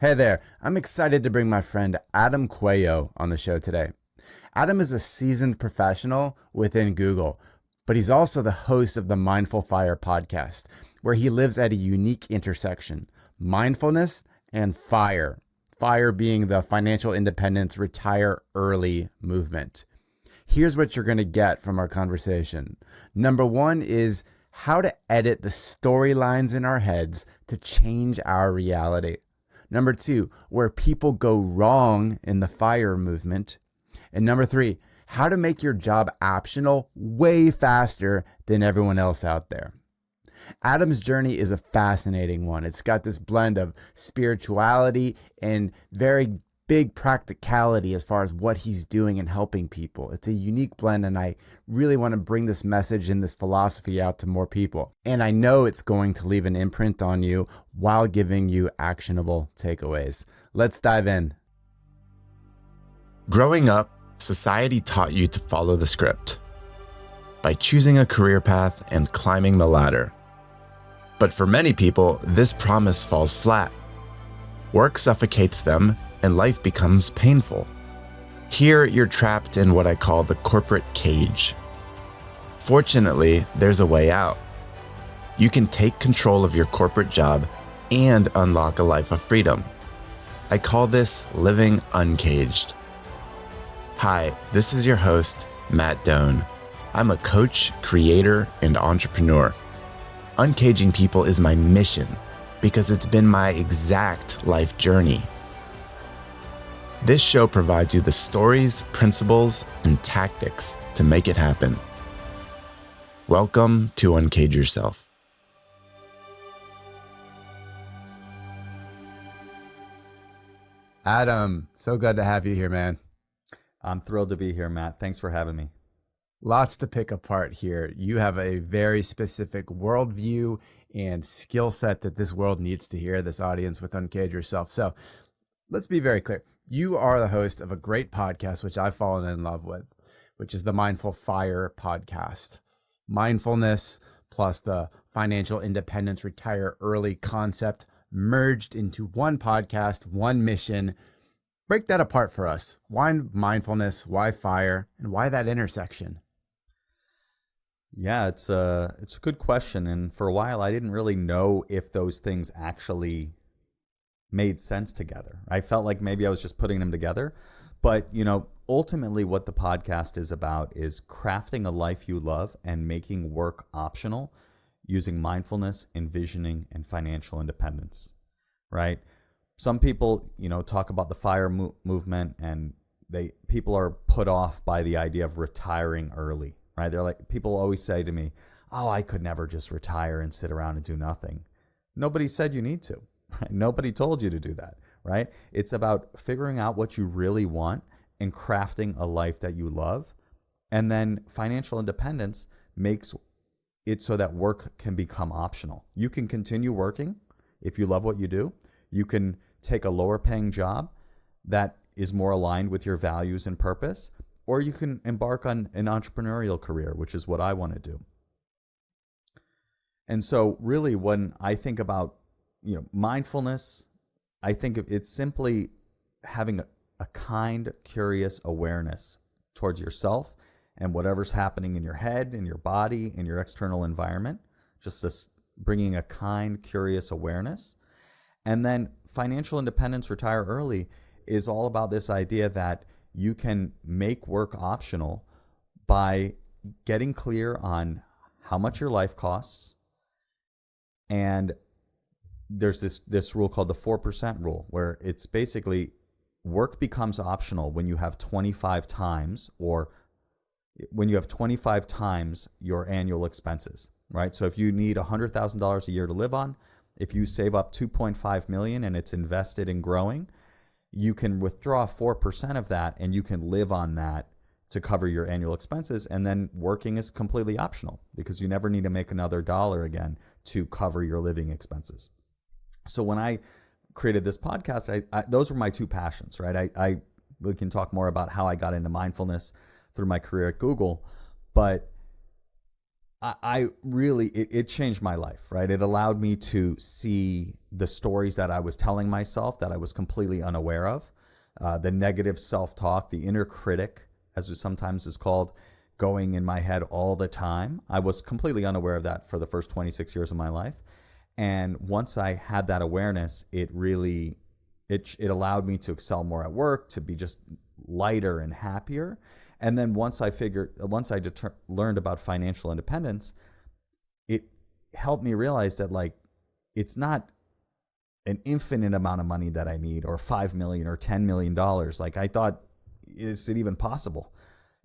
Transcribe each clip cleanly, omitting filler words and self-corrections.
Hey there, I'm excited to bring my friend Adam Coelho on the show today. Adam is a seasoned professional within Google, but he's also the host of the Mindful Fire podcast, where he lives at a unique intersection, mindfulness and fire. Fire being the financial independence, retire early movement. Here's what you're going to get from our conversation. Number one is how to edit the storylines in our heads to change our reality. Number two, where people go wrong in the FIRE movement. And number three, how to make your job optional way faster than everyone else out there. Adam's journey is a fascinating one. It's got this blend of spirituality and very big practicality as far as what he's doing and helping people. It's a unique blend, and I really want to bring this message and this philosophy out to more people. And I know it's going to leave an imprint on you while giving you actionable takeaways. Let's dive in. Growing up, society taught you to follow the script by choosing a career path and climbing the ladder. But for many people, this promise falls flat. Work suffocates them, and life becomes painful. Here, you're trapped in what I call the corporate cage. Fortunately, there's a way out. You can take control of your corporate job and unlock a life of freedom. I call this living uncaged. Hi, this is your host, Matt Doan. I'm a coach, creator, and entrepreneur. Uncaging people is my mission because it's been my exact life journey. This show provides you the stories, principles, and tactics to make it happen. Welcome to Uncage Yourself. Adam, so good to have you here, man. I'm thrilled to be here, Matt. Thanks for having me. Lots to pick apart here. You have a very specific worldview and skill set that this world needs to hear, this audience with Uncage Yourself. So let's be very clear. You are the host of a great podcast, which I've fallen in love with, which is the Mindful Fire podcast. Mindfulness plus the financial independence, retire early concept merged into one podcast, one mission. Break that apart for us. Why mindfulness? Why fire? And why that intersection? Yeah, it's a good question. And for a while, I didn't really know if those things actually made sense together. I felt like maybe I was just putting them together. But, ultimately what the podcast is about is crafting a life you love and making work optional using mindfulness, envisioning, and financial independence, right? Some people, talk about the FIRE movement, and people are put off by the idea of retiring early, right? They're like, people always say to me, oh, I could never just retire and sit around and do nothing. Nobody said you need to. Right? Nobody told you to do that, right? It's about figuring out what you really want and crafting a life that you love. And then financial independence makes it so that work can become optional. You can continue working if you love what you do. You can take a lower paying job that is more aligned with your values and purpose, or you can embark on an entrepreneurial career, which is what I want to do. And so really when I think about mindfulness, I think it's simply having a kind, curious awareness towards yourself and whatever's happening in your head, in your body, in your external environment, just this bringing a kind, curious awareness. And then financial independence, retire early is all about this idea that you can make work optional by getting clear on how much your life costs. And there's this rule called the 4% rule, where it's basically work becomes optional when you have 25 times your annual expenses, right? So if you need $100,000 a year to live on, if you save up $2.5 million and it's invested in growing, you can withdraw 4% of that and you can live on that to cover your annual expenses. And then working is completely optional because you never need to make another dollar again to cover your living expenses. So when I created this podcast, those were my two passions, right? We can talk more about how I got into mindfulness through my career at Google, but I really, it changed my life, right? It allowed me to see the stories that I was telling myself that I was completely unaware of, the negative self-talk, the inner critic, as it sometimes is called, going in my head all the time. I was completely unaware of that for the first 26 years of my life. And once I had that awareness, it really, it allowed me to excel more at work, to be just lighter and happier. And then once I learned about financial independence, it helped me realize that like, it's not an infinite amount of money that I need, or 5 million or $10 million. Like I thought, is it even possible?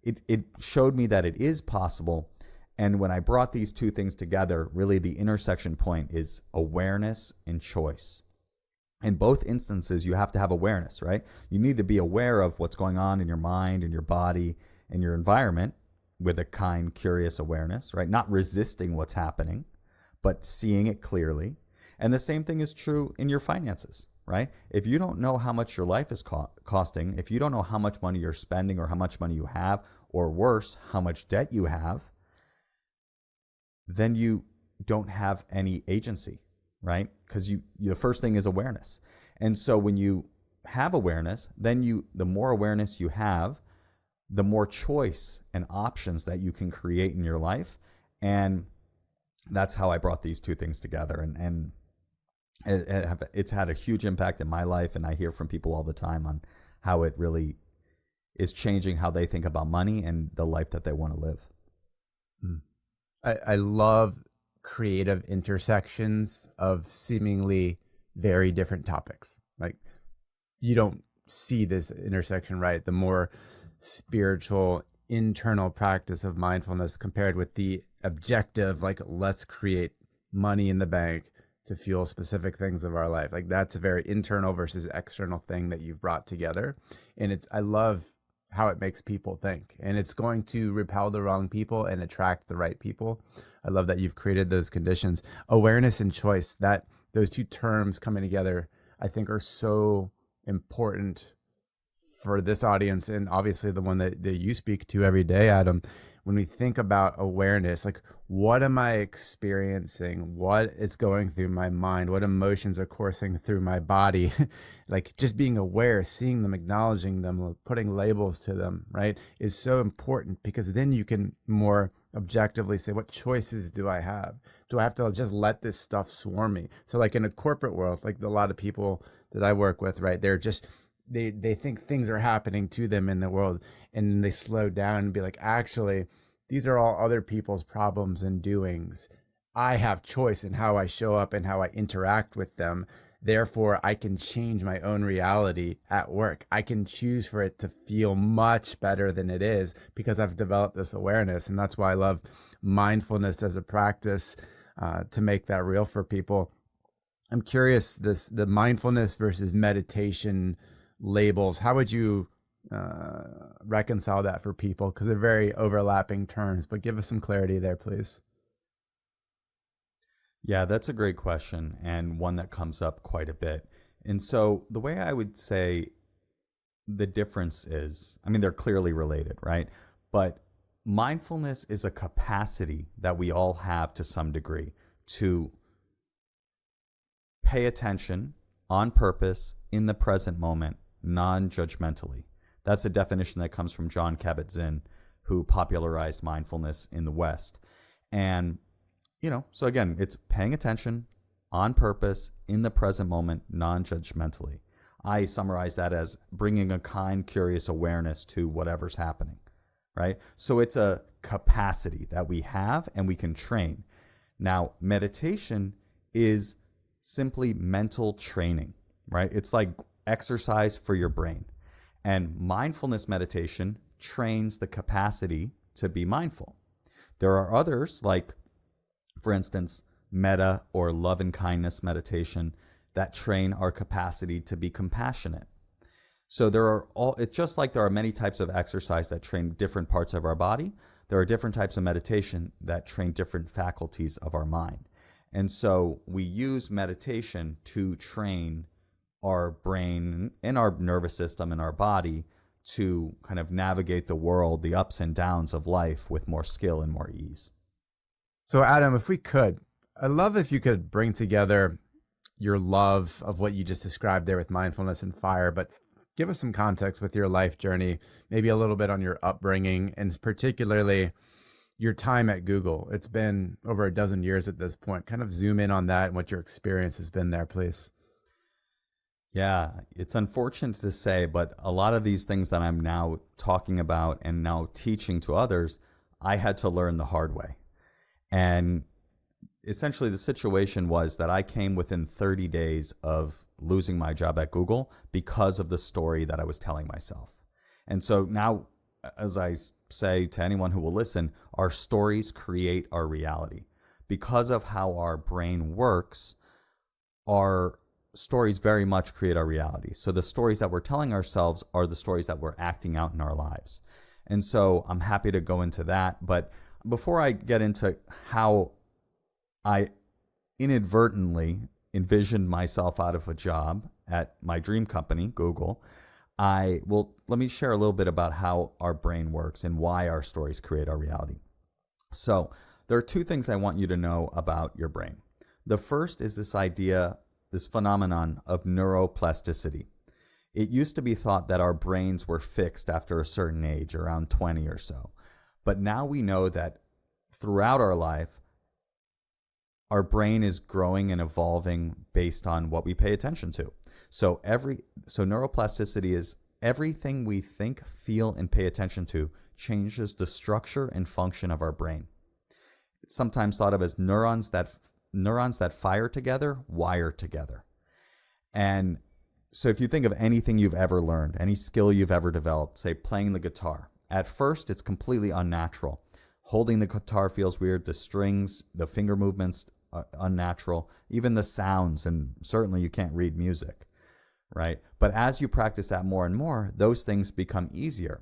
It showed me that it is possible. And when I brought these two things together, really the intersection point is awareness and choice. In both instances, you have to have awareness, right? You need to be aware of what's going on in your mind and your body and your environment with a kind, curious awareness, right? Not resisting what's happening, but seeing it clearly. And the same thing is true in your finances, right? If you don't know how much your life is costing, if you don't know how much money you're spending or how much money you have, or worse, how much debt you have, then you don't have any agency, right? Because the first thing is awareness. And so when you have awareness, then the more awareness you have, the more choice and options that you can create in your life. And that's how I brought these two things together. And it's had a huge impact in my life. And I hear from people all the time on how it really is changing how they think about money and the life that they want to live. I love creative intersections of seemingly very different topics. Like you don't see this intersection, right? The more spiritual internal practice of mindfulness compared with the objective, like let's create money in the bank to fuel specific things of our life. Like that's a very internal versus external thing that you've brought together. And I love how it makes people think, and it's going to repel the wrong people and attract the right people. I love that you've created those conditions. Awareness and choice, that those two terms coming together, I think are so important for this audience, and obviously the one that you speak to every day, Adam. When we think about awareness, like what am I experiencing? What is going through my mind? What emotions are coursing through my body? Like just being aware, seeing them, acknowledging them, putting labels to them, right, is so important, because then you can more objectively say, what choices do I have? Do I have to just let this stuff swarm me? So like in a corporate world, like a lot of people that I work with, right, they're just, they think things are happening to them in the world, and they slow down and be like, actually, these are all other people's problems and doings. I have choice in how I show up and how I interact with them. Therefore, I can change my own reality at work. I can choose for it to feel much better than it is because I've developed this awareness. And that's why I love mindfulness as a practice, to make that real for people. I'm curious, the mindfulness versus meditation labels, how would you reconcile that for people? Because they're very overlapping terms, but give us some clarity there, please. Yeah, that's a great question, and one that comes up quite a bit. And so the way I would say the difference is, I mean, they're clearly related, right? But mindfulness is a capacity that we all have to some degree to pay attention on purpose in the present moment, non-judgmentally. That's a definition that comes from Jon Kabat-Zinn, who popularized mindfulness in the West. And, so again, it's paying attention on purpose in the present moment, non-judgmentally. I summarize that as bringing a kind, curious awareness to whatever's happening, right? So it's a capacity that we have and we can train. Now, meditation is simply mental training, right? It's like exercise for your brain. And mindfulness meditation trains the capacity to be mindful. There are others, like, for instance, metta or love and kindness meditation, that train our capacity to be compassionate. So it's just like there are many types of exercise that train different parts of our body. There are different types of meditation that train different faculties of our mind. And so we use meditation to train our brain and our nervous system and our body to kind of navigate the world, the ups and downs of life with more skill and more ease. So Adam, if we could, I'd love if you could bring together your love of what you just described there with mindfulness and fire, but give us some context with your life journey, maybe a little bit on your upbringing, and particularly your time at Google. It's been over a dozen years at this point. Kind of zoom in on that and what your experience has been there, please. Yeah, it's unfortunate to say, but a lot of these things that I'm now talking about and now teaching to others, I had to learn the hard way. And essentially the situation was that I came within 30 days of losing my job at Google because of the story that I was telling myself. And so now, as I say to anyone who will listen, our stories create our reality. Because of how our brain works, our stories very much create our reality. So the stories that we're telling ourselves are the stories that we're acting out in our lives. And so I'm happy to go into that. But before I get into how I inadvertently envisioned myself out of a job at my dream company, Google, let me share a little bit about how our brain works and why our stories create our reality. So there are two things I want you to know about your brain. The first is this phenomenon of neuroplasticity. It used to be thought that our brains were fixed after a certain age, around 20 or so. But now we know that throughout our life, our brain is growing and evolving based on what we pay attention to. So neuroplasticity is everything we think, feel, and pay attention to changes the structure and function of our brain. It's sometimes thought of as neurons that fire together, wire together. And so if you think of anything you've ever learned, any skill you've ever developed, say playing the guitar, at first it's completely unnatural. Holding the guitar feels weird. The strings, the finger movements, unnatural. Even the sounds, and certainly you can't read music, right? But as you practice that more and more, those things become easier.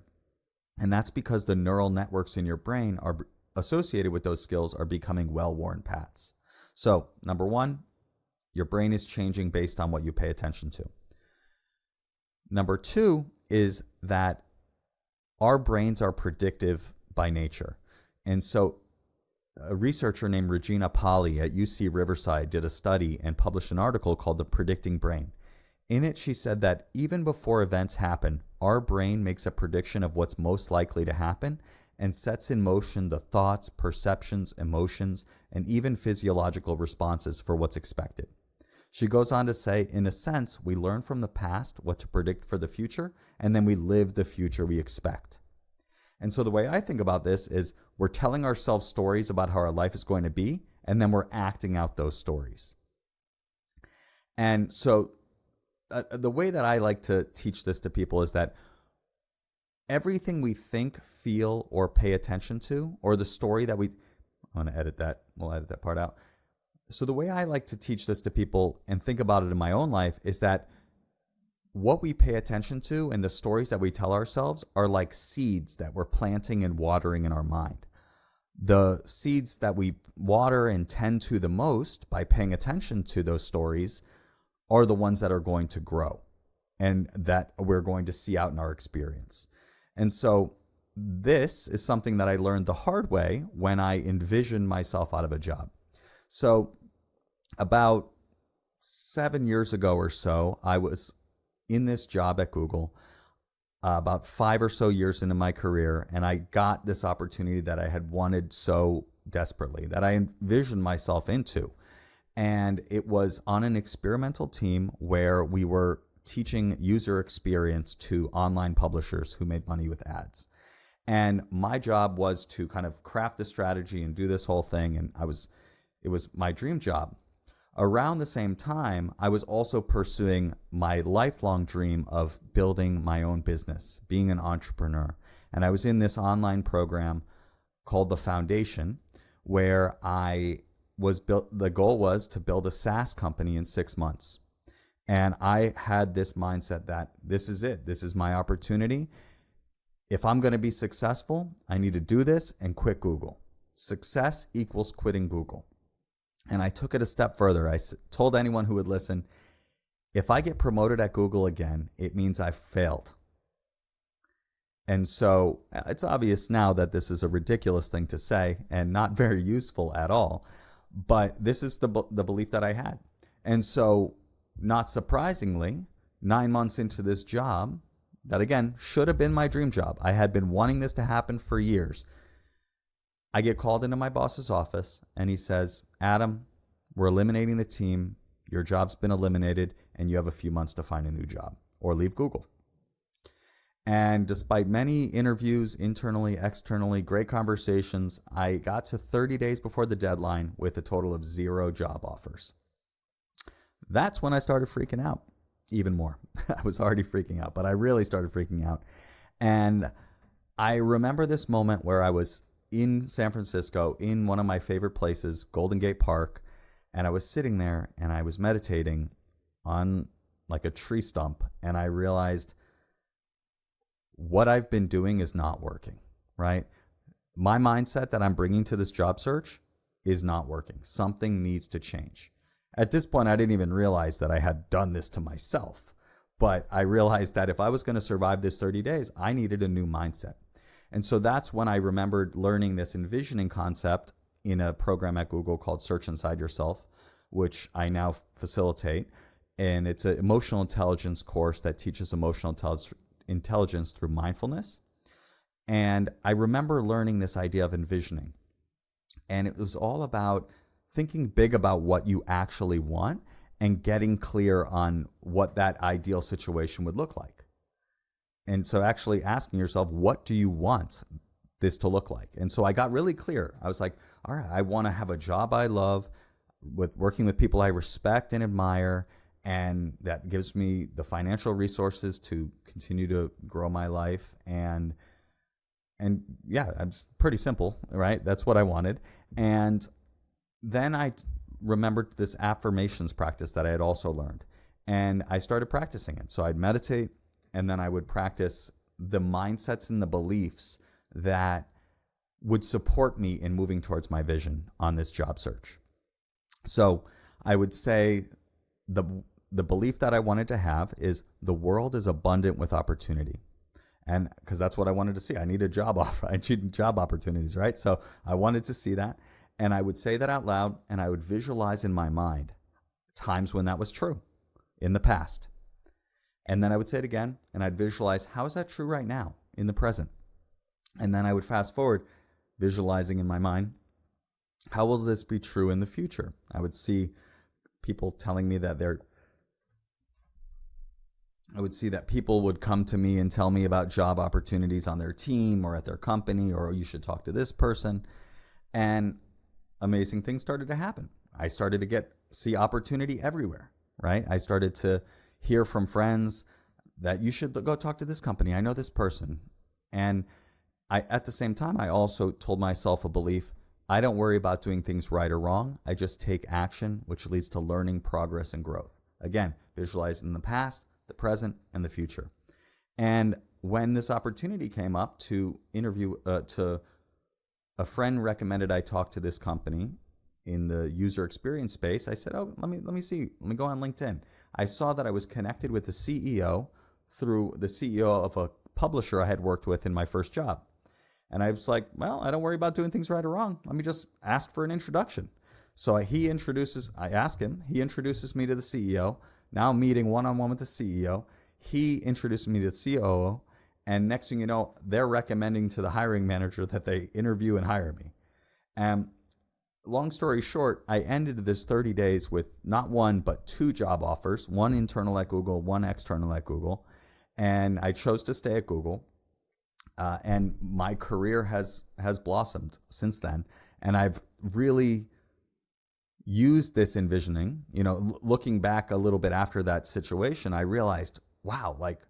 And that's because the neural networks in your brain are associated with those skills are becoming well-worn paths. So, number one, your brain is changing based on what you pay attention to. Number two is that our brains are predictive by nature. And so a researcher named Regina Pali at UC Riverside did a study and published an article called The Predicting Brain. In it, she said that even before events happen, our brain makes a prediction of what's most likely to happen and sets in motion the thoughts, perceptions, emotions, and even physiological responses for what's expected. She goes on to say, in a sense, we learn from the past what to predict for the future, and then we live the future we expect. And so the way I think about this is we're telling ourselves stories about how our life is going to be, and then we're acting out those stories. And so the way that I like to teach this to people is that everything we think, feel, or pay attention to, or the story that I want to edit that. We'll edit that part out. So the way I like to teach this to people and think about it in my own life is that what we pay attention to and the stories that we tell ourselves are like seeds that we're planting and watering in our mind. The seeds that we water and tend to the most by paying attention to those stories are the ones that are going to grow and that we're going to see out in our experience. And so this is something that I learned the hard way when I envisioned myself out of a job. So about 7 years ago or so, I was in this job at Google, about 5 or so years into my career, and I got this opportunity that I had wanted so desperately, that I envisioned myself into. And it was on an experimental team where we were teaching user experience to online publishers who made money with ads. And my job was to kind of craft the strategy and do this whole thing, and it was my dream job. Around the same time, I was also pursuing my lifelong dream of building my own business, being an entrepreneur. And I was in this online program called The Foundation, where the goal was to build a SaaS company in 6 months. And I had this mindset that this is it. This is my opportunity. If I'm going to be successful, I need to do this and quit Google. Success equals quitting Google. And I took it a step further. I told anyone who would listen, if I get promoted at Google again, it means I've failed. And so it's obvious now that this is a ridiculous thing to say and not very useful at all. But this is the belief that I had. And so, not surprisingly, 9 months into this job, that again should have been my dream job, I had been wanting this to happen for years. I get called into my boss's office and he says, Adam, we're eliminating the team. Your job's been eliminated and you have a few months to find a new job or leave Google. And despite many interviews, internally, externally, great conversations, I got to 30 days before the deadline with a total of 0 job offers. That's when I started freaking out even more. I was already freaking out, but I really started freaking out. And I remember this moment where I was in San Francisco in one of my favorite places, Golden Gate Park, and I was sitting there and I was meditating on like a tree stump, and I realized what I've been doing is not working, right? My mindset that I'm bringing to this job search is not working. Something needs to change. At this point, I didn't even realize that I had done this to myself, but I realized that if I was going to survive this 30 days, I needed a new mindset. And so that's when I remembered learning this envisioning concept in a program at Google called Search Inside Yourself, which I now facilitate. And it's an emotional intelligence course that teaches emotional intelligence through mindfulness. And I remember learning this idea of envisioning. And it was all about thinking big about what you actually want and getting clear on what that ideal situation would look like. And so actually asking yourself, what do you want this to look like? And so I got really clear. I was like, all right, I want to have a job I love, with working with people I respect and admire, and that gives me the financial resources to continue to grow my life. And yeah, it's pretty simple, right? That's what I wanted. And then I remembered this affirmations practice that I had also learned, and I started practicing it. So I'd meditate, and then I would practice the mindsets and the beliefs that would support me in moving towards my vision on this job search. So I would say the belief that I wanted to have is the world is abundant with opportunity. And because that's what I wanted to see. I need a job offer. I need job opportunities, right? So I wanted to see that. And I would say that out loud, and I would visualize in my mind times when that was true in the past. And then I would say it again, and I'd visualize, how is that true right now in the present? And then I would fast forward, visualizing in my mind, how will this be true in the future? I would see people telling me that I would see that people would come to me and tell me about job opportunities on their team or at their company, or you should talk to this person. And amazing things started to happen. I started to see opportunity everywhere, right? I started to hear from friends that you should go talk to this company. I know this person. And at the same time, I also told myself a belief: I don't worry about doing things right or wrong. I just take action, which leads to learning, progress, and growth. Again, visualize in the past, the present, and the future. And when this opportunity came up to interview, a friend recommended I talk to this company in the user experience space. I said, oh, let me see. Let me go on LinkedIn. I saw that I was connected with the CEO through the CEO of a publisher I had worked with in my first job. And I was like, well, I don't worry about doing things right or wrong. Let me just ask for an introduction. So I ask him, he introduces me to the CEO. Now I'm meeting one-on-one with the CEO. He introduced me to the COO. And next thing you know, they're recommending to the hiring manager that they interview and hire me. And long story short, I ended this 30 days with not one, but 2 job offers, one internal at Google, one external at Google. And I chose to stay at Google. And my career has blossomed since then. And I've really used this envisioning, looking back a little bit after that situation, I realized, wow, like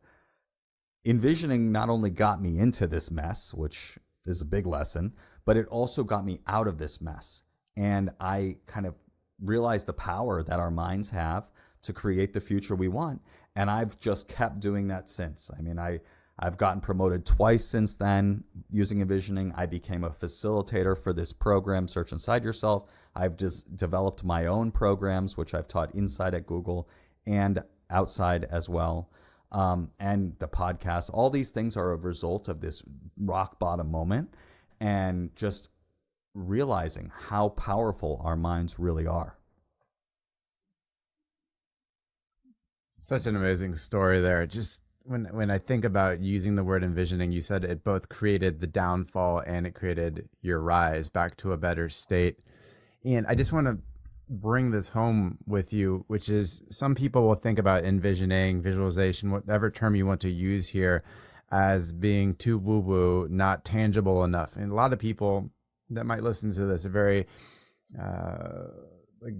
envisioning not only got me into this mess, which is a big lesson, but it also got me out of this mess. And I kind of realized the power that our minds have to create the future we want. And I've just kept doing that since. I mean, I've gotten promoted twice since then using envisioning. I became a facilitator for this program, Search Inside Yourself. I've just developed my own programs, which I've taught inside at Google and outside as well. and the podcast. All these things are a result of this rock bottom moment and just realizing how powerful our minds really are. Such an amazing story there. Just when I think about using the word envisioning, you said it both created the downfall and it created your rise back to a better state. And I just want to bring this home with you, which is some people will think about envisioning, visualization, whatever term you want to use here, as being too woo-woo, not tangible enough. And a lot of people that might listen to this are very like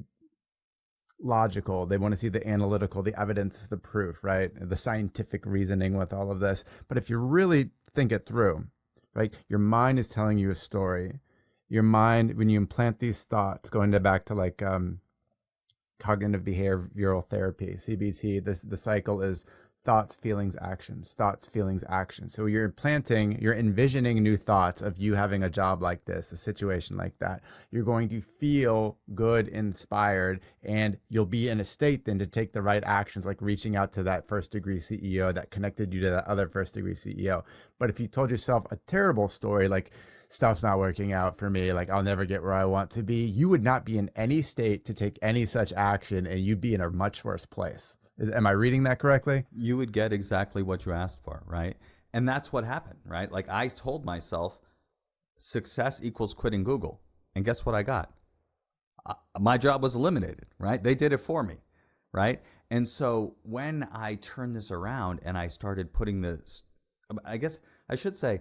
logical. They want to see the analytical, the evidence, the proof, right? The scientific reasoning with all of this. But if you really think it through, right, your mind is telling you a story. Your mind, when you implant these thoughts, going back to like cognitive behavioral therapy, CBT, the cycle is thoughts, feelings, actions, thoughts, feelings, actions. So you're envisioning new thoughts of you having a job like this, a situation like that. You're going to feel good, inspired, and you'll be in a state then to take the right actions, like reaching out to that first degree CEO that connected you to that other first degree CEO. But if you told yourself a terrible story, like stuff's not working out for me, like I'll never get where I want to be, you would not be in any state to take any such action, and you'd be in a much worse place. Am I reading that correctly? You would get exactly what you asked for, right? And that's what happened, right? Like I told myself, success equals quitting Google. And guess what I got? My job was eliminated, right? They did it for me, right? And so when I turned this around and I started putting this, I guess I should say,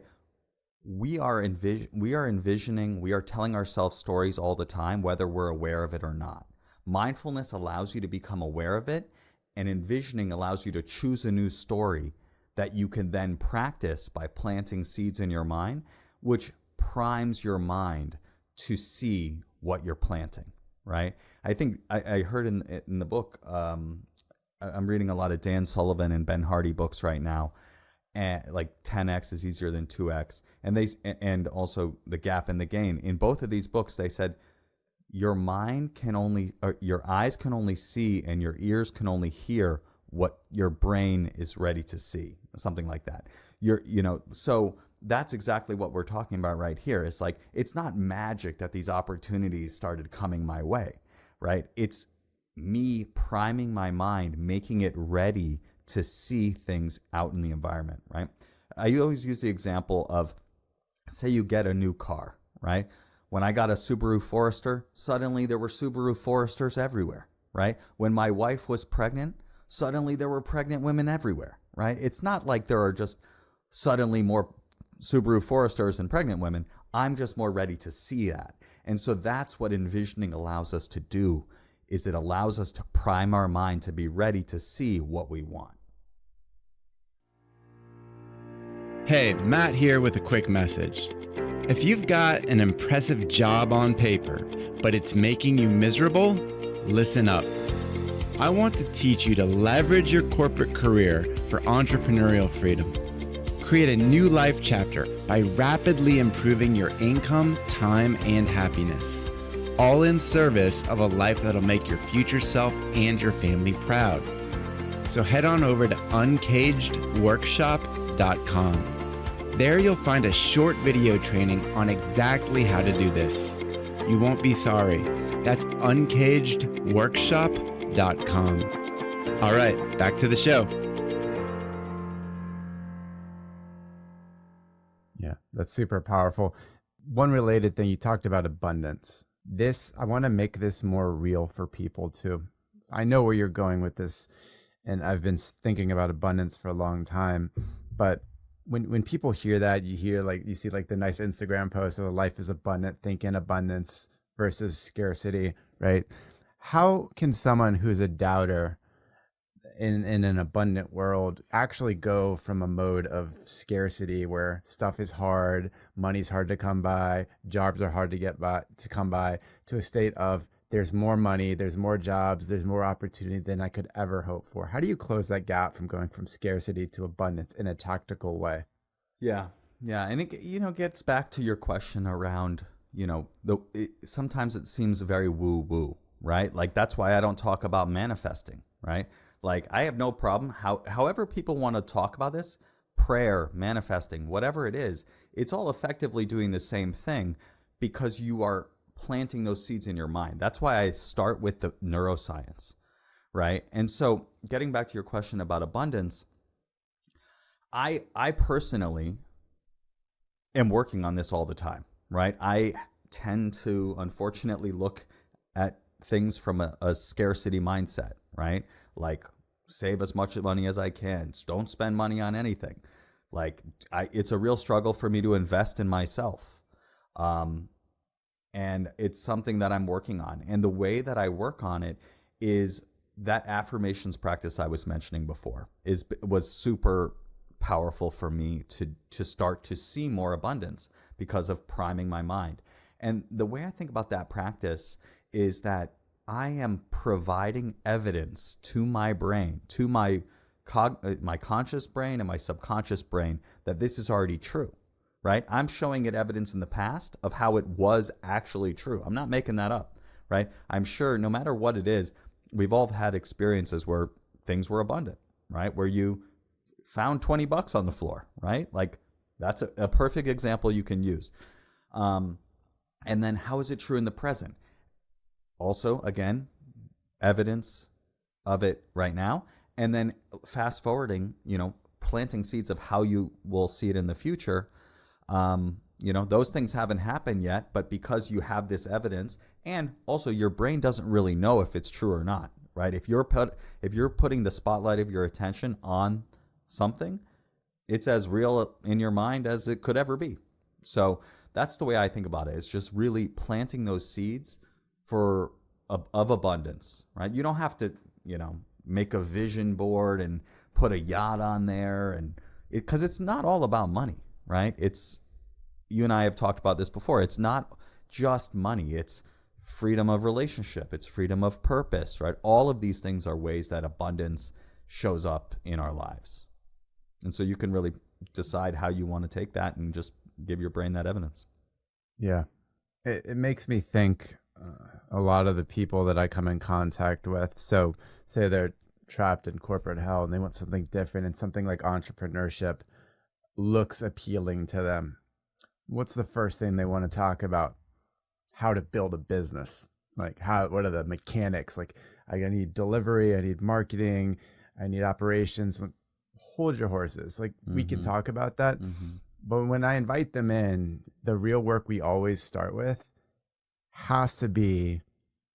we are envisioning, we are telling ourselves stories all the time, whether we're aware of it or not. Mindfulness allows you to become aware of it, and envisioning allows you to choose a new story that you can then practice by planting seeds in your mind, which primes your mind to see what you're planting, right? I think I heard in the book, I'm reading a lot of Dan Sullivan and Ben Hardy books right now, and like 10x is easier than 2x, and also The Gap and the Gain. In both of these books, they said, your eyes can only see and your ears can only hear what your brain is ready to see, something like that. So that's exactly what we're talking about right here. It's like, it's not magic that these opportunities started coming my way, right? It's me priming my mind, making it ready to see things out in the environment, right? I always use the example of, say you get a new car, right? When I got a Subaru Forester, suddenly there were Subaru Foresters everywhere, right? When my wife was pregnant, suddenly there were pregnant women everywhere, right? It's not like there are just suddenly more Subaru Foresters and pregnant women. I'm just more ready to see that. And so that's what envisioning allows us to do, is it allows us to prime our mind to be ready to see what we want. Hey, Matt here with a quick message. If you've got an impressive job on paper, but it's making you miserable, listen up. I want to teach you to leverage your corporate career for entrepreneurial freedom. Create a new life chapter by rapidly improving your income, time, and happiness, all in service of a life that'll make your future self and your family proud. So head on over to uncagedworkshop.com. There you'll find a short video training on exactly how to do this. You won't be sorry. That's uncagedworkshop.com. All right, back to the show. Yeah, that's super powerful. One related thing, you talked about abundance. I want to make this more real for people too. I know where you're going with this, and I've been thinking about abundance for a long time, but when people hear that, you see like the nice Instagram post of life is abundant, think in abundance versus scarcity, right? How can someone who's a doubter in an abundant world actually go from a mode of scarcity where stuff is hard, money's hard to come by, jobs are hard to come by, to a state of there's more money, there's more jobs, there's more opportunity than I could ever hope for? How do you close that gap from going from scarcity to abundance in a tactical way? Yeah. And it, gets back to your question around, sometimes it seems very woo-woo, right? Like that's why I don't talk about manifesting, right? Like, I have no problem. However people want to talk about this, prayer, manifesting, whatever it is, it's all effectively doing the same thing because you are planting those seeds in your mind. That's why I start with the neuroscience, right? And so getting back to your question about abundance, I personally am working on this all the time, right? I tend to, unfortunately, look at things from a scarcity mindset, right? Like, save as much money as I can. Don't spend money on anything. Like, it's a real struggle for me to invest in myself. And it's something that I'm working on. And the way that I work on it is that affirmations practice I was mentioning before was super powerful for me to start to see more abundance because of priming my mind. And the way I think about that practice is that I am providing evidence to my brain, to my conscious brain and my subconscious brain, that this is already true, right? I'm showing it evidence in the past of how it was actually true. I'm not making that up, right? I'm sure no matter what it is, we've all had experiences where things were abundant, right? Where you found $20 on the floor, right? Like, that's a perfect example you can use. And then how is it true in the present? Also, again, evidence of it right now. And then fast forwarding, planting seeds of how you will see it in the future. Those things haven't happened yet, but because you have this evidence, and also your brain doesn't really know if it's true or not, right? If you're putting the spotlight of your attention on something, it's as real in your mind as it could ever be. So that's the way I think about it. It's just really planting those seeds of abundance, right? You don't have to, make a vision board and put a yacht on there, and because it's not all about money, right? You and I have talked about this before. It's not just money. It's freedom of relationship. It's freedom of purpose, right? All of these things are ways that abundance shows up in our lives. And so you can really decide how you want to take that and just give your brain that evidence. Yeah. It makes me think a lot of the people that I come in contact with. So say they're trapped in corporate hell and they want something different, and something like entrepreneurship looks appealing to them. What's the first thing they want to talk about? How to build a business. Like, what are the mechanics? Like, I need delivery, I need marketing, I need operations. Like, hold your horses. Like, we can talk about that. Mm-hmm. But when I invite them in, the real work we always start with has to be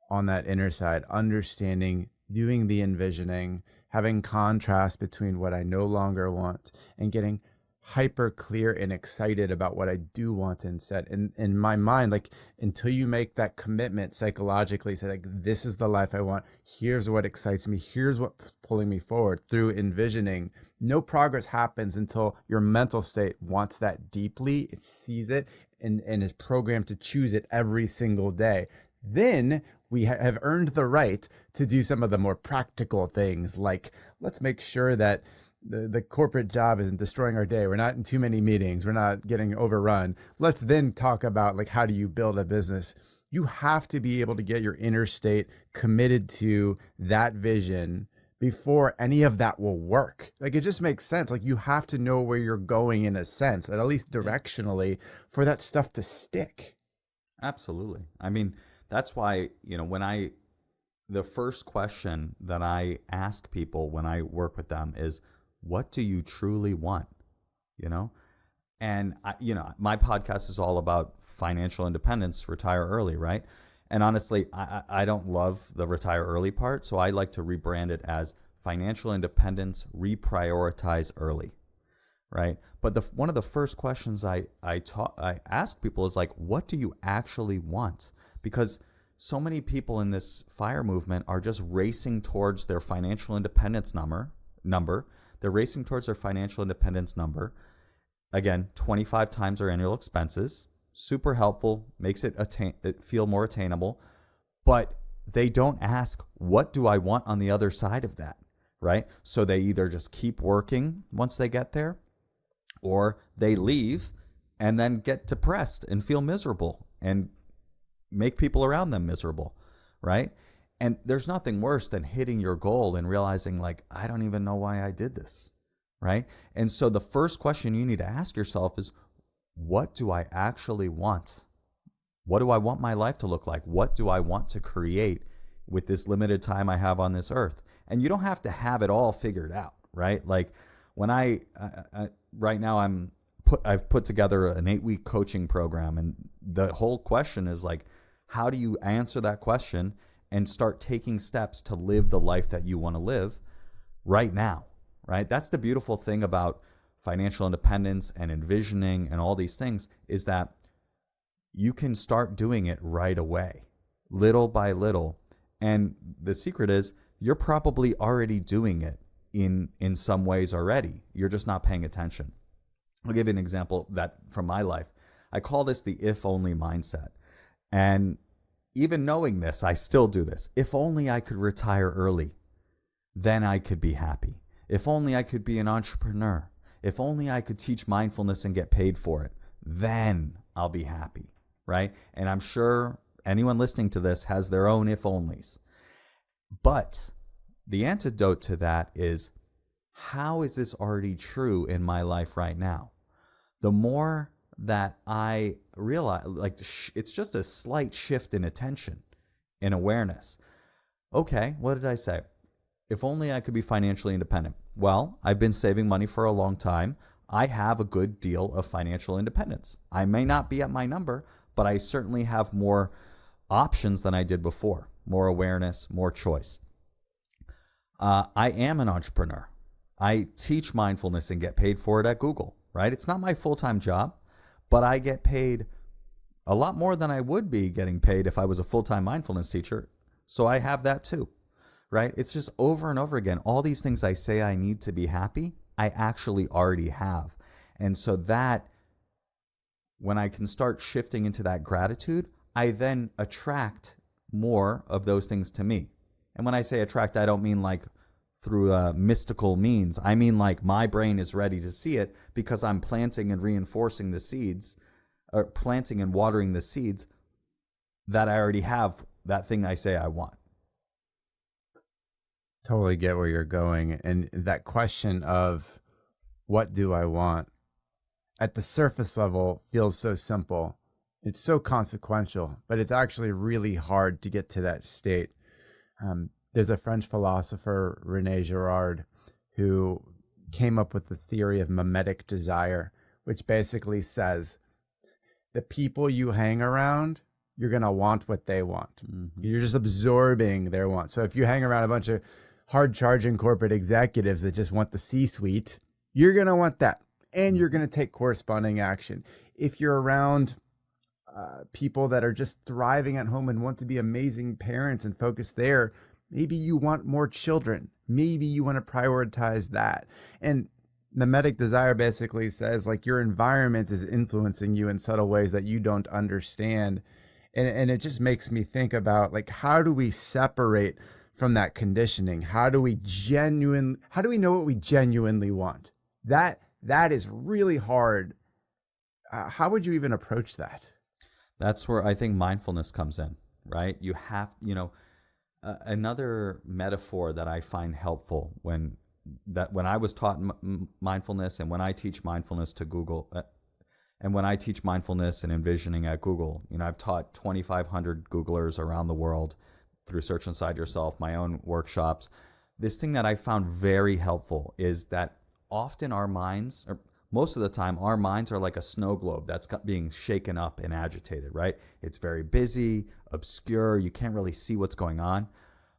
on that inner side, understanding, doing the envisioning, having contrast between what I no longer want, and getting hyper clear and excited about what I do want instead. In my mind, like, until you make that commitment psychologically, say, like, this is the life I want, here's what excites me, here's what's pulling me forward through envisioning, no progress happens until your mental state wants that deeply, it sees it, and is programmed to choose it every single day. Then we have earned the right to do some of the more practical things, like, let's make sure that the corporate job isn't destroying our day. We're not in too many meetings. We're not getting overrun. Let's then talk about, like, how do you build a business? You have to be able to get your inner state committed to that vision before any of that will work. Like, it just makes sense. Like, you have to know where you're going in a sense, and at least directionally, for that stuff to stick. Absolutely. I mean, that's why, the first question that I ask people when I work with them is, what do you truly want? And my podcast is all about financial independence, retire early, right? And honestly, I don't love the retire early part, so I like to rebrand it as financial independence, reprioritize early, right? But one of the first questions I ask people is, like, what do you actually want? Because so many people in this FIRE movement are just racing towards their financial independence number. They're racing towards their financial independence number. Again, 25 times their annual expenses. Super helpful, makes it feel more attainable. But they don't ask, what do I want on the other side of that, right? So they either just keep working once they get there, or they leave and then get depressed and feel miserable and make people around them miserable, right? And there's nothing worse than hitting your goal and realizing, like, I don't even know why I did this, right? And so the first question you need to ask yourself is, what do I actually want? What do I want my life to look like? What do I want to create with this limited time I have on this earth? And you don't have to have it all figured out, right? Like when right now I've put together an 8-week coaching program, and the whole question is like, how do you answer that question and start taking steps to live the life that you want to live right now, right? That's the beautiful thing about financial independence and envisioning and all these things, is that you can start doing it right away, little by little. And the secret is you're probably already doing it in some ways already. You're just not paying attention. I'll give you an example that from my life. I call this the if only mindset. And even knowing this, I still do this. If only I could retire early, then I could be happy. If only I could be an entrepreneur. If only I could teach mindfulness and get paid for it, then I'll be happy, right? And I'm sure anyone listening to this has their own if onlys. But the antidote to that is, how is this already true in my life right now? The more that I realize, like, it's just a slight shift in attention, in awareness. Okay, what did I say? If only I could be financially independent. Well, I've been saving money for a long time. I have a good deal of financial independence. I may not be at my number, but I certainly have more options than I did before. More awareness, more choice. I am an entrepreneur. I teach mindfulness and get paid for it at Google, right? It's not my full-time job, but I get paid a lot more than I would be getting paid if I was a full-time mindfulness teacher. So I have that too, right? It's just over and over again. All these things I say I need to be happy, I actually already have. And so that, when I can start shifting into that gratitude, I then attract more of those things to me. And when I say attract, I don't mean like through mystical means. I mean like my brain is ready to see it because I'm planting and reinforcing the seeds, or planting and watering the seeds that I already have, that thing I say I want. Totally get where you're going. And that question of what do I want at the surface level feels so simple. It's so consequential, but it's actually really hard to get to that state. There's a French philosopher, René Girard, who came up with the theory of mimetic desire, which basically says the people you hang around, you're going to want what they want. Mm-hmm. You're just absorbing their wants. So if you hang around a bunch of hard-charging corporate executives that just want the C-suite, you're going to want that, and you're going to take corresponding action. If you're around people that are just thriving at home and want to be amazing parents and focus there, maybe you want more children. Maybe you want to prioritize that. And mimetic desire basically says like your environment is influencing you in subtle ways that you don't understand. And it just makes me think about like, how do we separate from that conditioning? How do we know what we genuinely want? That is really hard. How would you even approach that? That's where I think mindfulness comes in, right? You have, another metaphor that I find helpful when I was taught mindfulness, and when I teach mindfulness to Google, and when I teach mindfulness and envisioning at Google, I've taught 2,500 Googlers around the world through Search Inside Yourself, my own workshops. This thing that I found very helpful is that often our minds, or most of the time, our minds are like a snow globe that's being shaken up and agitated, right? It's very busy, obscure. You can't really see what's going on.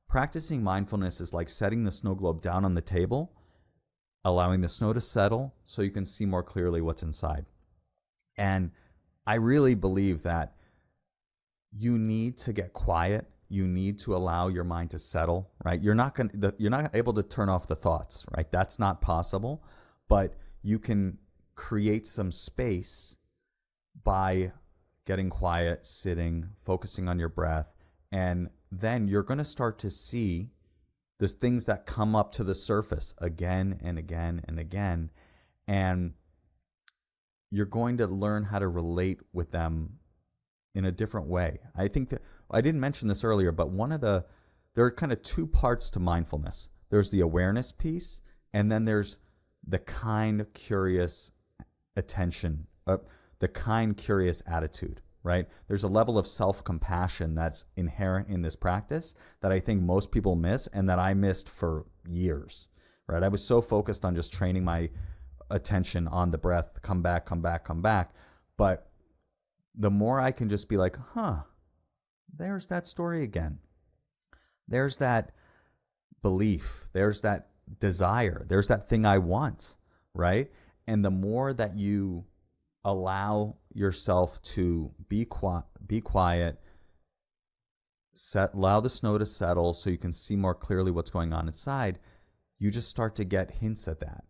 Practicing mindfulness is like setting the snow globe down on the table, allowing the snow to settle so you can see more clearly what's inside. And I really believe that you need to get quiet. You need to allow your mind to settle, right? You're not able to turn off the thoughts, right? That's not possible, but you can create some space by getting quiet, sitting, focusing on your breath, and then you're going to start to see the things that come up to the surface again and again and again, and you're going to learn how to relate with them in a different way. I think that I didn't mention this earlier, but one of the there are kind of two parts to mindfulness. There's the awareness piece, and then there's the kind, curious attention, the kind, curious attitude, right? There's a level of self-compassion that's inherent in this practice that I think most people miss and that I missed for years, right? I was so focused on just training my attention on the breath, come back, come back, come back. But the more I can just be like, there's that story again. There's that belief. There's that desire. There's that thing I want, right? And the more that you allow yourself to be quiet, allow the snow to settle so you can see more clearly what's going on inside, you just start to get hints at that.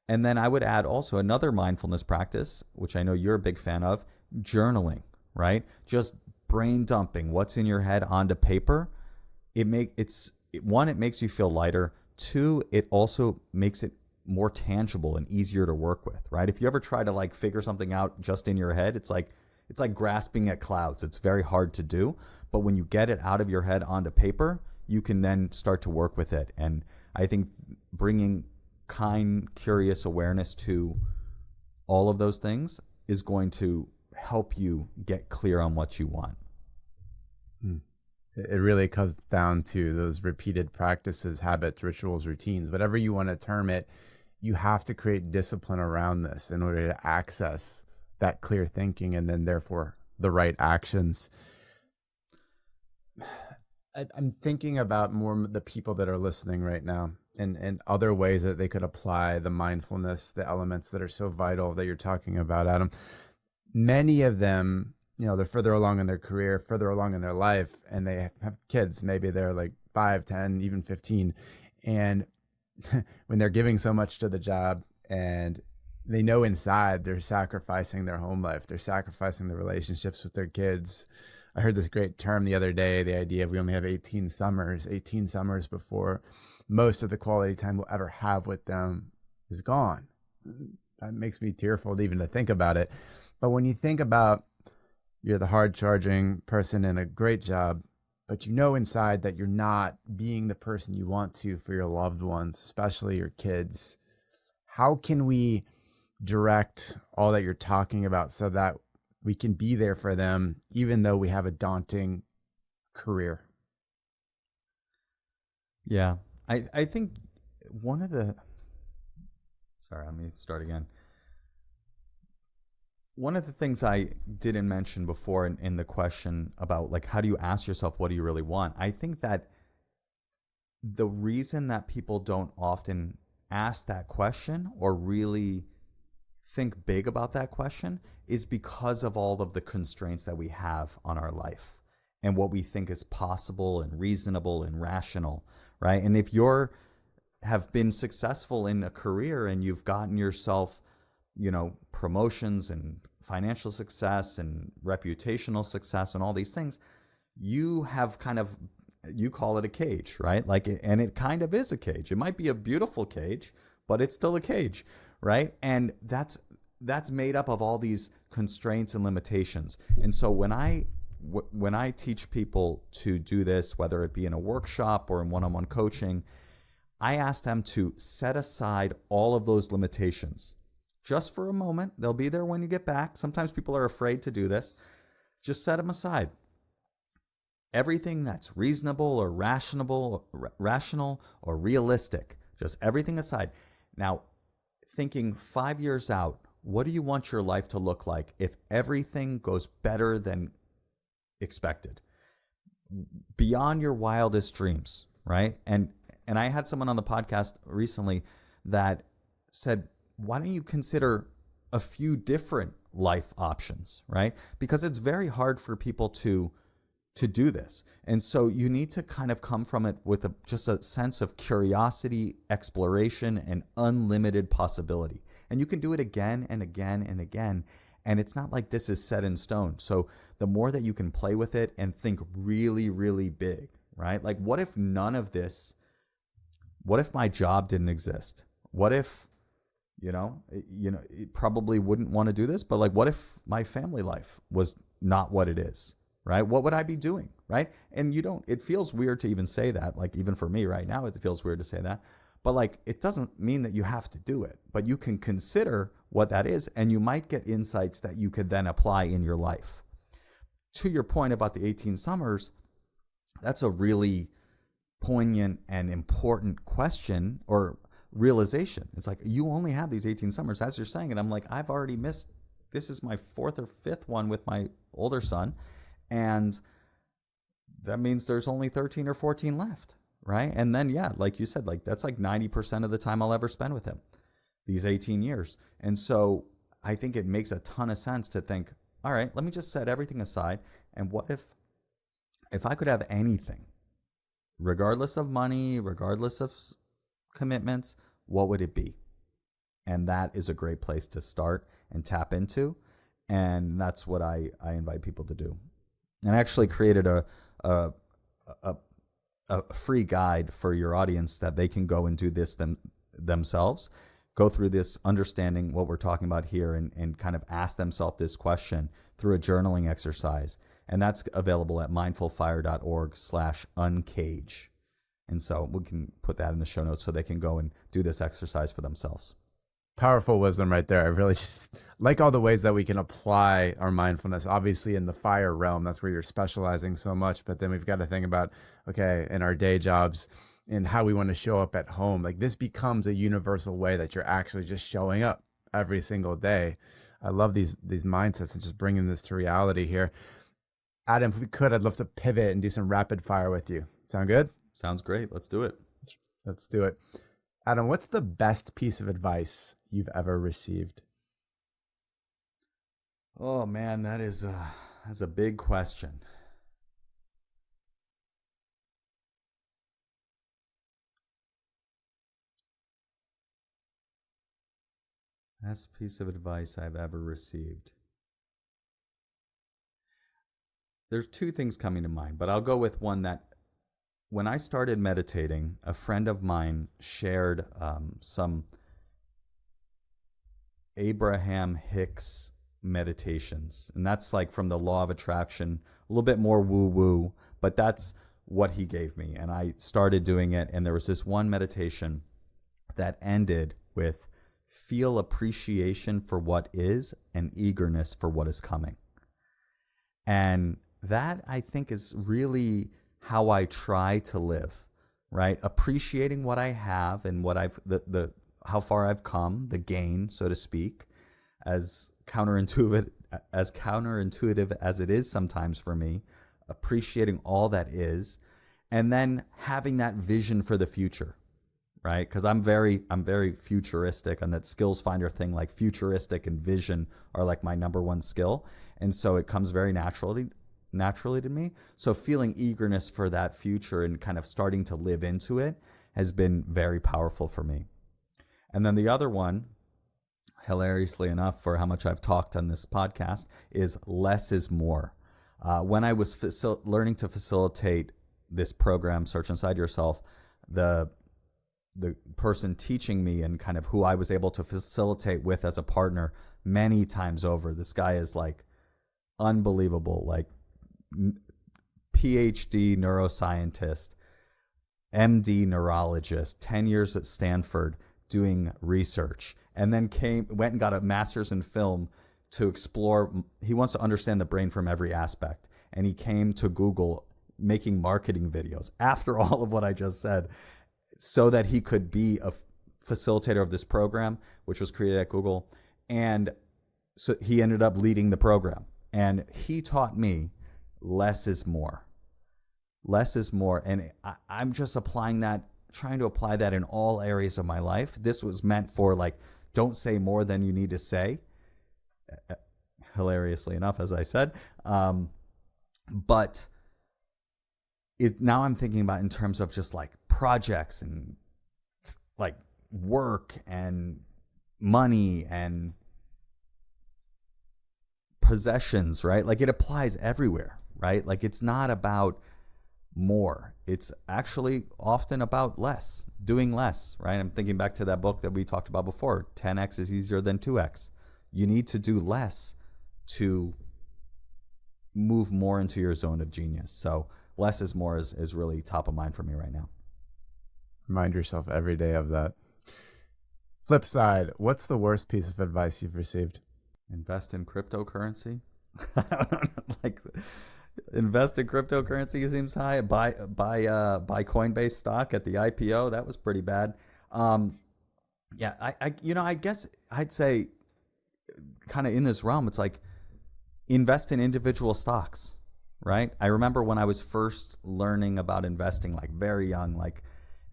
And then I would add also another mindfulness practice, which I know you're a big fan of, journaling, right? Just brain dumping what's in your head onto paper. It makes you feel lighter. Two, it also makes it more tangible and easier to work with, right? If you ever try to like figure something out just in your head, it's like grasping at clouds. It's very hard to do. But when you get it out of your head onto paper, you can then start to work with it. And I think bringing kind, curious awareness to all of those things is going to help you get clear on what you want. It really comes down to those repeated practices, habits, rituals, routines, whatever you want to term it. You have to create discipline around this in order to access that clear thinking and then therefore the right actions. I'm thinking about more the people that are listening right now and other ways that they could apply the mindfulness, the elements that are so vital that you're talking about, Adam. Many of them, they're further along in their career, further along in their life, and they have kids. Maybe they're like 5, 10, even 15. And when they're giving so much to the job and they know inside they're sacrificing their home life, they're sacrificing the relationships with their kids. I heard this great term the other day, the idea of we only have 18 summers before most of the quality time we'll ever have with them is gone. That makes me tearful even to think about it. But when you think about you're the hard-charging person in a great job, but you know inside that you're not being the person you want to for your loved ones, especially your kids. How can we direct all that you're talking about so that we can be there for them, even though we have a daunting career? Yeah, I think sorry, let me start again. One of the things I didn't mention before in the question about like, how do you ask yourself, what do you really want? I think that the reason that people don't often ask that question or really think big about that question is because of all of the constraints that we have on our life and what we think is possible and reasonable and rational, right? And if have been successful in a career and you've gotten yourself promotions and financial success and reputational success and all these things, you have you call it a cage, right? And it kind of is a cage. It might be a beautiful cage, but it's still a cage, right? And that's made up of all these constraints and limitations. And so when I teach people to do this, whether it be in a workshop or in one-on-one coaching, I ask them to set aside all of those limitations. Just for a moment. They'll be there when you get back. Sometimes people are afraid to do this. Just set them aside. Everything that's reasonable or rational or realistic, just everything aside. Now, thinking 5 years out, what do you want your life to look like if everything goes better than expected? Beyond your wildest dreams, right? And I had someone on the podcast recently that said, why don't you consider a few different life options, right? Because it's very hard for people to do this. And so you need to kind of come from it with just a sense of curiosity, exploration, and unlimited possibility. And you can do it again and again and again. And it's not like this is set in stone. So the more that you can play with it and think really, really big, right? Like what if my job didn't exist? What if, you probably wouldn't want to do this, but like, what if my family life was not what it is? right? What would I be doing, right? And it feels weird to even say that. Like, even for me right now, it feels weird to say that. But like, it doesn't mean that you have to do it, but you can consider what that is, and you might get insights that you could then apply in your life. To your point about the 18 summers, that's a really poignant and important question or realization. It's like, you only have these 18 summers, as you're saying. And I'm like, I've already missed, this is my 4th or 5th one with my older son. And that means there's only 13 or 14 left. Right. And then, yeah, like you said, like that's like 90% of the time I'll ever spend with him, these 18 years. And so I think it makes a ton of sense to think, all right, let me just set everything aside. And what if I could have anything, regardless of money, regardless of commitments, what would it be? And that is a great place to start and tap into. And that's what I invite people to do. And I actually created a free guide for your audience that they can go and do this themselves, go through this, understanding what we're talking about here, and kind of ask themselves this question through a journaling exercise. And that's available at mindfulfire.org/uncage. And so we can put that in the show notes so they can go and do this exercise for themselves. Powerful wisdom right there. I really just like all the ways that we can apply our mindfulness. Obviously, in the fire realm, that's where you're specializing so much. But then we've got to think about, okay, in our day jobs and how we want to show up at home. Like, this becomes a universal way that you're actually just showing up every single day. I love these mindsets and just bringing this to reality here. Adam, if we could, I'd love to pivot and do some rapid fire with you. Sound good? Sounds great. Let's do it. Let's do it. Adam, what's the best piece of advice you've ever received? Oh man, that's a big question. Best piece of advice I've ever received. There's 2 things coming to mind, but I'll go with one that, when I started meditating, a friend of mine shared some Abraham Hicks meditations. And that's like from the Law of Attraction, a little bit more woo-woo, but that's what he gave me. And I started doing it. And there was this one meditation that ended with feel appreciation for what is and eagerness for what is coming. And that, I think, is really how I try to live, right? Appreciating what I have and what how far I've come, the gain, so to speak, as counterintuitive as it is sometimes for me, appreciating all that is, and then having that vision for the future, right? Because I'm very futuristic, and that skills finder thing, like futuristic and vision are like my number one skill. And so it comes very naturally to me. So feeling eagerness for that future and kind of starting to live into it has been very powerful for me. And then the other one, hilariously enough, for how much I've talked on this podcast, is less is more. When I was learning to facilitate this program, Search Inside Yourself, the person teaching me and kind of who I was able to facilitate with as a partner many times over, this guy is like unbelievable, like PhD neuroscientist, MD neurologist, 10 years at Stanford doing research, and then went and got a master's in film to explore. He wants to understand the brain from every aspect. And he came to Google making marketing videos after all of what I just said, so that he could be a facilitator of this program, which was created at Google. And so he ended up leading the program. And he taught me less is more. Less is more. And I'm just applying that, trying to apply that in all areas of my life. This was meant for, like, don't say more than you need to say. Hilariously enough, as I said. But now I'm thinking about in terms of just like projects and like work and money and possessions, right? Like, it applies everywhere, right? Like, it's not about more. It's actually often about less, doing less, right? I'm thinking back to that book that we talked about before, 10x is easier than 2x. You need to do less to move more into your zone of genius. So less is more is really top of mind for me right now. Remind yourself every day of that. Flip side, what's the worst piece of advice you've received? Invest in cryptocurrency. I don't know, like, invest in cryptocurrency seems high. Buy Coinbase stock at the IPO. That was pretty bad. Yeah, I guess I'd say kind of in this realm, it's like invest in individual stocks, right? I remember when I was first learning about investing, like very young, like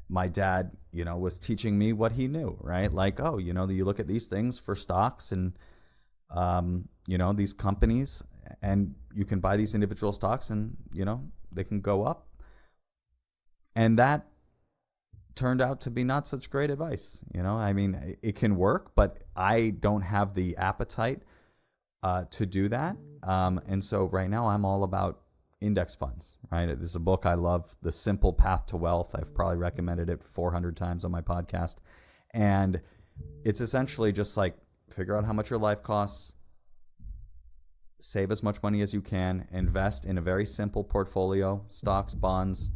my dad, was teaching me what he knew, right? Like, oh, you look at these things for stocks and, these companies, and you can buy these individual stocks and, they can go up. And that turned out to be not such great advice. I mean, it can work, but I don't have the appetite to do that. And so right now I'm all about index funds, right? It is a book I love, The Simple Path to Wealth. I've probably recommended it 400 times on my podcast. And it's essentially just like figure out how much your life costs, save as much money as you can, invest in a very simple portfolio, stocks, bonds,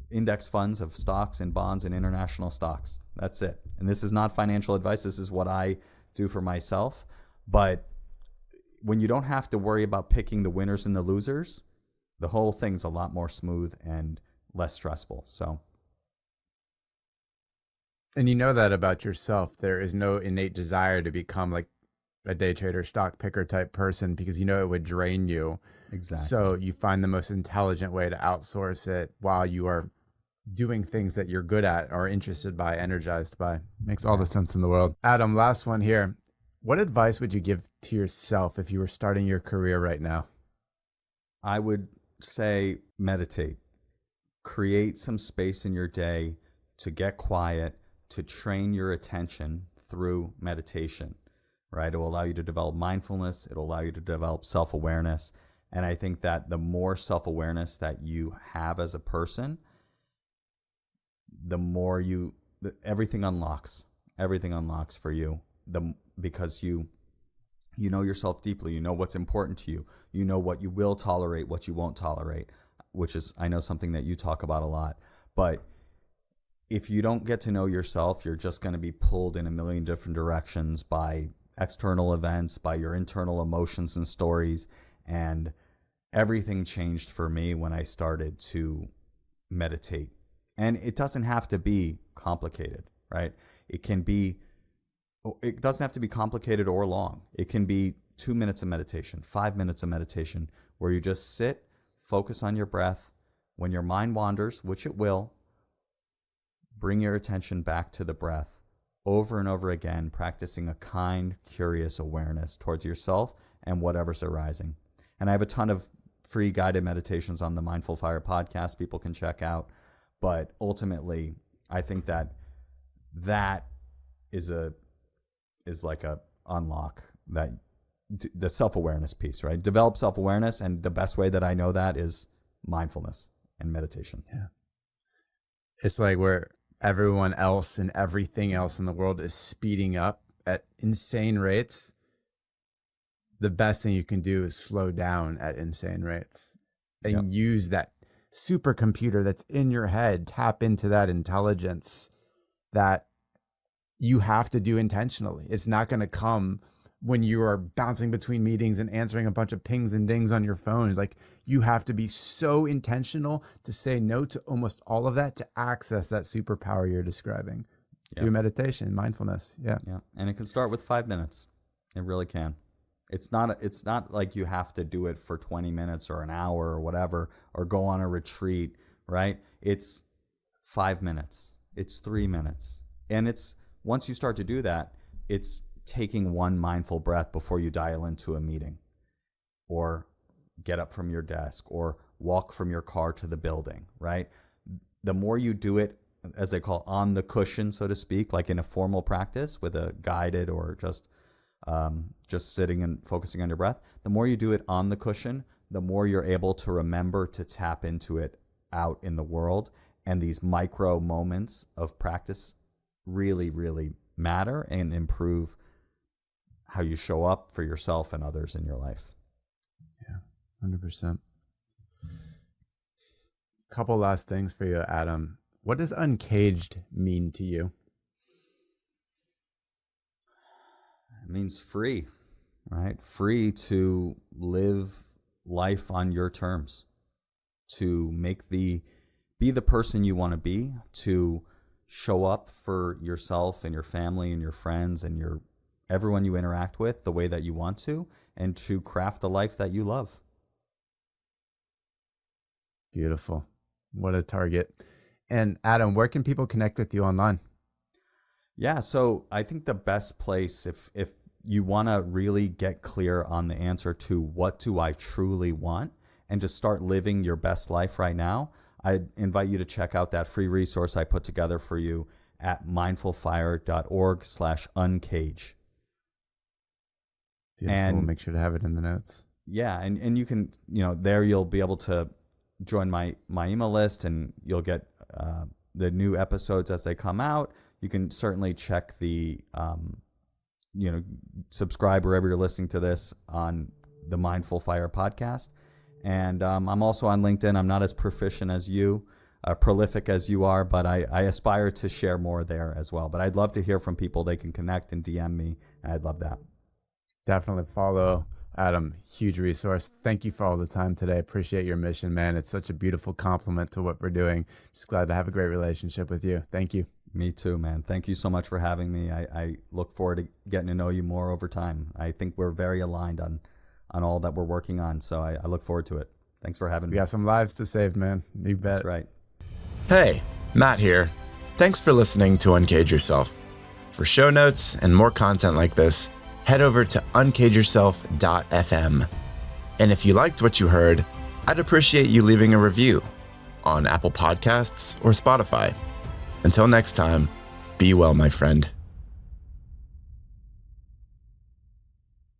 index funds of stocks and bonds and international stocks. That's it. And this is not financial advice. This is what I do for myself. But when you don't have to worry about picking the winners and the losers, the whole thing's a lot more smooth and less stressful. So. And you know that about yourself. There is no innate desire to become like a day trader, stock picker type person because it would drain you. Exactly. So you find the most intelligent way to outsource it while you are doing things that you're good at or interested by, energized by. Makes all the sense in the world. Adam, last one here. What advice would you give to yourself if you were starting your career right now? I would say meditate. Create some space in your day to get quiet, to train your attention through meditation, right? It will allow you to develop mindfulness. It'll allow you to develop self-awareness. And I think that the more self-awareness that you have as a person, the more everything unlocks for you. Because you know yourself deeply, you know what's important to you, you know what you will tolerate, what you won't tolerate, which is, I know, something that you talk about a lot. But if you don't get to know yourself, you're just going to be pulled in a million different directions by external events, by your internal emotions and stories. And everything changed for me when I started to meditate. And it doesn't have to be complicated, right? It doesn't have to be complicated or long. It can be 2 minutes of meditation, 5 minutes of meditation, where you just sit, focus on your breath. When your mind wanders, which it will, bring your attention back to the breath over and over again, practicing a kind, curious awareness towards yourself and whatever's arising. And I have a ton of free guided meditations on the Mindful Fire podcast people can check out. But ultimately, I think that is like a unlock, that the self-awareness piece, right? Develop self-awareness. And the best way that I know that is mindfulness and meditation. Yeah. It's like where everyone else and everything else in the world is speeding up at insane rates. The best thing you can do is slow down at insane rates and use that supercomputer that's in your head, tap into that intelligence that you have to do intentionally. It's not going to come when you are bouncing between meetings and answering a bunch of pings and dings on your phone. Like, you have to be so intentional to say no to almost all of that to access that superpower you're describing. Yep. Do meditation, mindfulness. Yeah. And it can start with 5 minutes. It really can. It's not like you have to do it for 20 minutes or an hour or whatever, or go on a retreat, right? It's 5 minutes. It's 3 minutes. And once you start to do that, it's taking one mindful breath before you dial into a meeting, or get up from your desk, or walk from your car to the building, right? The more you do it, as they call, on the cushion, so to speak, like in a formal practice with a guided or just sitting and focusing on your breath, the more you do it on the cushion, the more you're able to remember to tap into it out in the world. And these micro moments of practice really, really matter and improve how you show up for yourself and others in your life. Yeah. 100%. Couple last things for you, Adam. What does uncaged mean to you? It means free, right? Free to live life on your terms, to be the person you want to be, to show up for yourself and your family and your friends and everyone you interact with the way that you want to, and to craft the life that you love. Beautiful. What a target. And Adam, where can people connect with you online? Yeah, so I think the best place, if you want to really get clear on the answer to what do I truly want and just start living your best life right now, I invite you to check out that free resource I put together for you at mindfulfire.org/uncage. Beautiful. And we'll make sure to have it in the notes. Yeah, and you can, there you'll be able to join my email list, and you'll get the new episodes as they come out. You can certainly check the, subscribe wherever you're listening to this on the Mindful Fire podcast. And I'm also on LinkedIn. I'm not as proficient as you, prolific as you are, but I aspire to share more there as well. But I'd love to hear from people. They can connect and DM me, and I'd love that. Definitely follow Adam. Huge resource. Thank you for all the time today. Appreciate your mission, man. It's such a beautiful compliment to what we're doing. Just glad to have a great relationship with you. Thank you. Me too, man. Thank you so much for having me. I look forward to getting to know you more over time. I think we're very aligned on all that we're working on. So I look forward to it. Thanks for having me. We got some lives to save, man. You bet. That's right. Hey, Matt here. Thanks for listening to Uncage Yourself. For show notes and more content like this, head over to uncageyourself.fm. And if you liked what you heard, I'd appreciate you leaving a review on Apple Podcasts or Spotify. Until next time, be well, my friend.